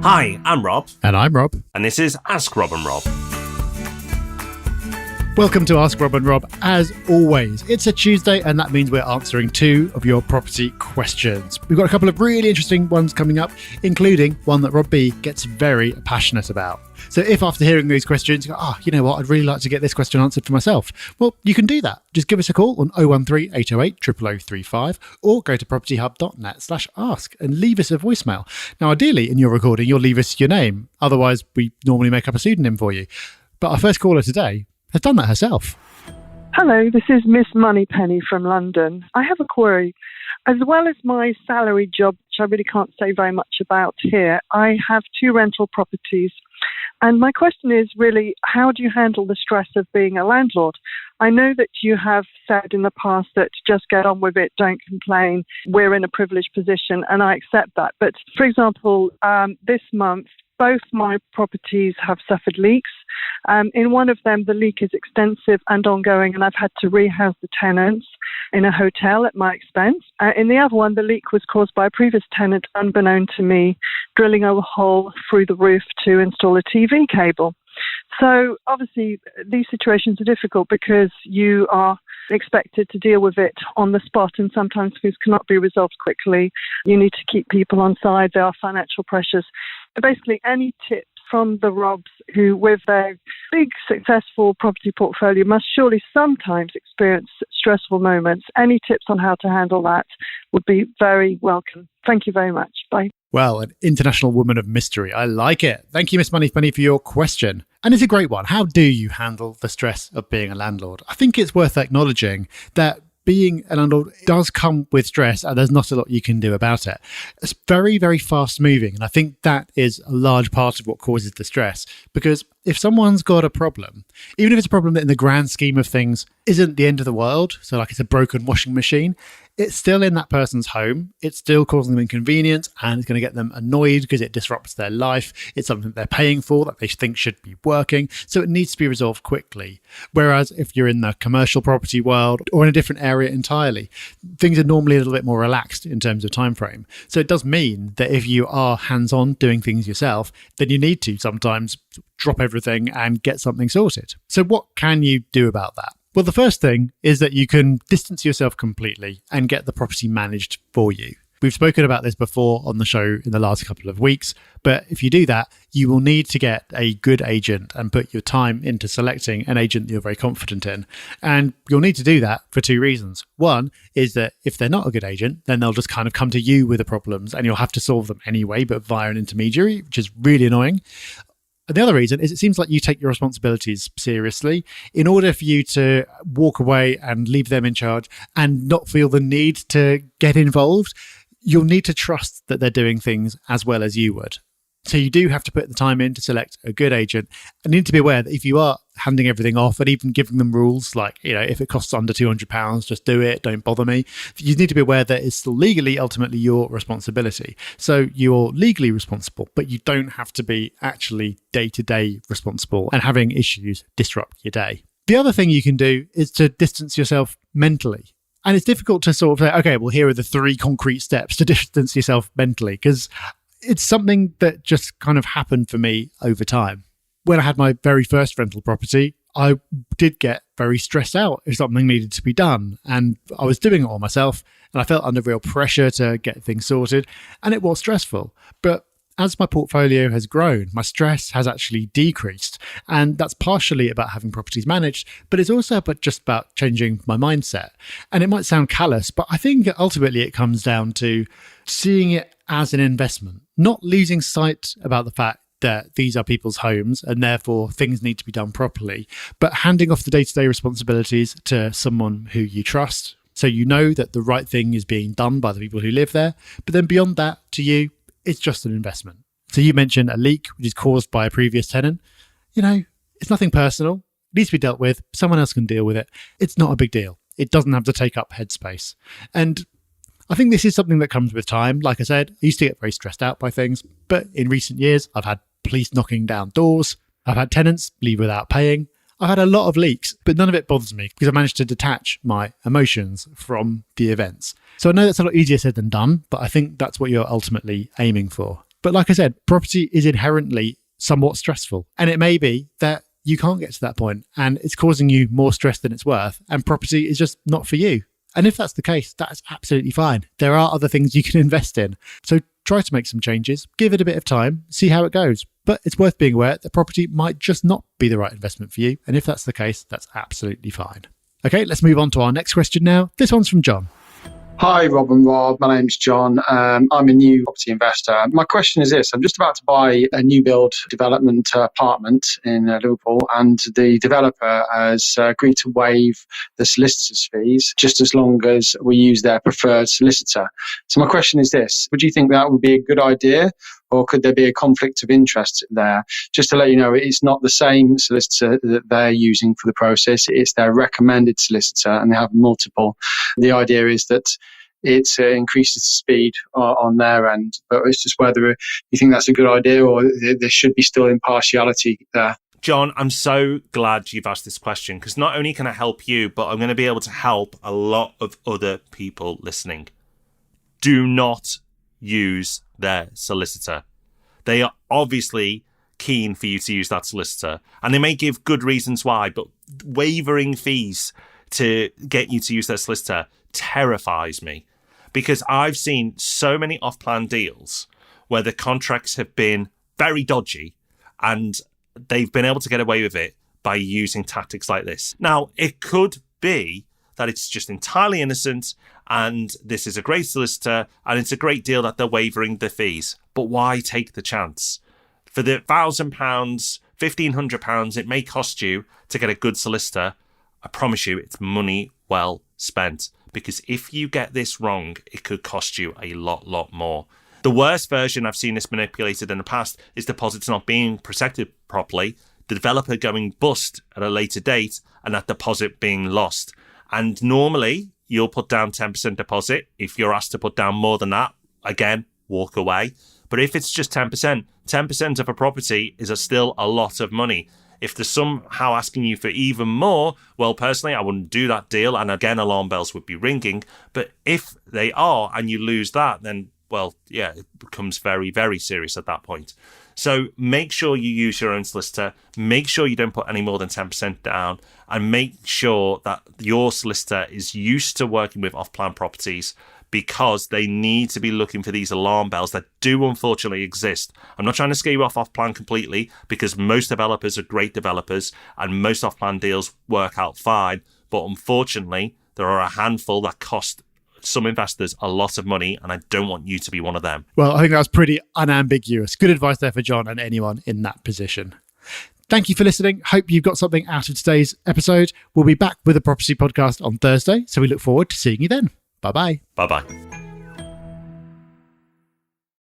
Hi, I'm Rob. And I'm Rob. And this is Ask Rob and Rob. Welcome to Ask Rob and Rob. As always, it's a Tuesday, and that means we're answering 2 of your property questions. We've got a couple of really interesting ones coming up, including one that Rob B gets very passionate about. So if after hearing these questions, you go, you know what, I'd really like to get this question answered for myself, well, you can do that. Just give us a call on 013 808 0035 or go to propertyhub.net/ask and leave us a voicemail. Now, ideally, in your recording, you'll leave us your name. Otherwise, we normally make up a pseudonym for you. But our first caller today has done that herself. Hello, this is Miss Moneypenny from London. I have a query. As well as my salary job, which I really can't say very much about here, I have 2 rental properties. And my question is really, how do you handle the stress of being a landlord? I know that you have said in the past that just get on with it, don't complain, we're in a privileged position, and I accept that. But for example, this month, both my properties have suffered leaks. In one of them, the leak is extensive and ongoing, and I've had to rehouse the tenants in a hotel at my expense. In the other one, the leak was caused by a previous tenant, unbeknown to me, drilling a hole through the roof to install a TV cable. So obviously, these situations are difficult because you are expected to deal with it on the spot, and sometimes things cannot be resolved quickly. You need to keep people on side. There are financial pressures. Basically, any tips from the Robs who, with their big, successful property portfolio, must surely sometimes experience stressful moments. Any tips on how to handle that would be very welcome. Thank you very much. Bye. Well, an international woman of mystery. I like it. Thank you, Miss Moneypenny, for your question. And it's a great one. How do you handle the stress of being a landlord? I think it's worth acknowledging that being a landlord does come with stress, and there's not a lot you can do about it. It's very, very fast moving. And I think that is a large part of what causes the stress. Because if someone's got a problem, even if it's a problem that in the grand scheme of things isn't the end of the world, so like it's a broken washing machine, it's still in that person's home. It's still causing them inconvenience, and it's going to get them annoyed because it disrupts their life. It's something that they're paying for that they think should be working. So it needs to be resolved quickly. Whereas if you're in the commercial property world or in a different area entirely, things are normally a little bit more relaxed in terms of time frame. So it does mean that if you are hands-on doing things yourself, then you need to sometimes drop everything and get something sorted. So what can you do about that? Well, the first thing is that you can distance yourself completely and get the property managed for you. We've spoken about this before on the show in the last couple of weeks, but if you do that, you will need to get a good agent and put your time into selecting an agent that you're very confident in. And you'll need to do that for 2 reasons. One is that if they're not a good agent, then they'll just kind of come to you with the problems and you'll have to solve them anyway, but via an intermediary, which is really annoying. And the other reason is it seems like you take your responsibilities seriously. In order for you to walk away and leave them in charge and not feel the need to get involved, you'll need to trust that they're doing things as well as you would. So you do have to put the time in to select a good agent, and you need to be aware that if you are handing everything off and even giving them rules like, if it costs under £200, just do it, don't bother me. You need to be aware that it's still legally ultimately your responsibility. So you're legally responsible, but you don't have to be actually day-to-day responsible and having issues disrupt your day. The other thing you can do is to distance yourself mentally. And it's difficult to sort of say, okay, well, here are the 3 concrete steps to distance yourself mentally, because it's something that just kind of happened for me over time. When I had my very first rental property, I did get very stressed out if something needed to be done. And I was doing it all myself, and I felt under real pressure to get things sorted. And it was stressful. But as my portfolio has grown, my stress has actually decreased. And that's partially about having properties managed, but it's also just about changing my mindset. And it might sound callous, but I think ultimately it comes down to seeing it as an investment, not losing sight about the fact that these are people's homes and therefore things need to be done properly, but handing off the day-to-day responsibilities to someone who you trust. So you know that the right thing is being done by the people who live there. But then beyond that, to you, it's just an investment. So you mentioned a leak, which is caused by a previous tenant. It's nothing personal. It needs to be dealt with. Someone else can deal with it. It's not a big deal. It doesn't have to take up headspace. And I think this is something that comes with time. Like I said, I used to get very stressed out by things, but in recent years, I've had police knocking down doors. I've had tenants leave without paying. I've had a lot of leaks, but none of it bothers me because I managed to detach my emotions from the events. So I know that's a lot easier said than done, but I think that's what you're ultimately aiming for. But like I said, property is inherently somewhat stressful. And it may be that you can't get to that point and it's causing you more stress than it's worth. And property is just not for you. And if that's the case, that's absolutely fine. There are other things you can invest in. So try to make some changes, give it a bit of time, see how it goes. But it's worth being aware that property might just not be the right investment for you. And if that's the case, that's absolutely fine. Okay, let's move on to our next question now. This one's from John. Hi, Rob and Rob. My name's John. I'm a new property investor. My question is this. I'm just about to buy a new build development apartment in Liverpool, and the developer has agreed to waive the solicitor's fees just as long as we use their preferred solicitor. So my question is this. Would you think that would be a good idea, or could there be a conflict of interest there? Just to let you know, it's not the same solicitor that they're using for the process. It's their recommended solicitor, and they have multiple. The idea is that it increases speed on their end, but it's just whether you think that's a good idea or there should be still impartiality there. John, I'm so glad you've asked this question, because not only can I help you, but I'm going to be able to help a lot of other people listening. Do not use their solicitor. They are obviously keen for you to use that solicitor, and they may give good reasons why, but waiving fees to get you to use their solicitor terrifies me, because I've seen so many off-plan deals where the contracts have been very dodgy and they've been able to get away with it by using tactics like this. Now, it could be that it's just entirely innocent and this is a great solicitor and it's a great deal that they're waiving the fees. But why take the chance? For the £1,000, £1,500 it may cost you to get a good solicitor, I promise you it's money well spent. Because if you get this wrong, it could cost you a lot more. The worst version I've seen this manipulated in the past is deposits not being protected properly, the developer going bust at a later date, and that deposit being lost. And normally, you'll put down 10% deposit. If you're asked to put down more than that, again, walk away. But if it's just 10%, 10% of a property is still a lot of money. If they're somehow asking you for even more, well, personally, I wouldn't do that deal. And again, alarm bells would be ringing. But if they are and you lose that, then, well, yeah, it becomes very, very serious at that point. So make sure you use your own solicitor. Make sure you don't put any more than 10% down. And make sure that your solicitor is used to working with off-plan properties, because they need to be looking for these alarm bells that do unfortunately exist. I'm not trying to scare you off-plan completely, because most developers are great developers and most off-plan deals work out fine. But unfortunately, there are a handful that cost some investors a lot of money, and I don't want you to be one of them. Well, I think that was pretty unambiguous. Good advice there for John and anyone in that position. Thank you for listening. Hope you've got something out of today's episode. We'll be back with a property podcast on Thursday, so we look forward to seeing you then. Bye-bye. Bye-bye.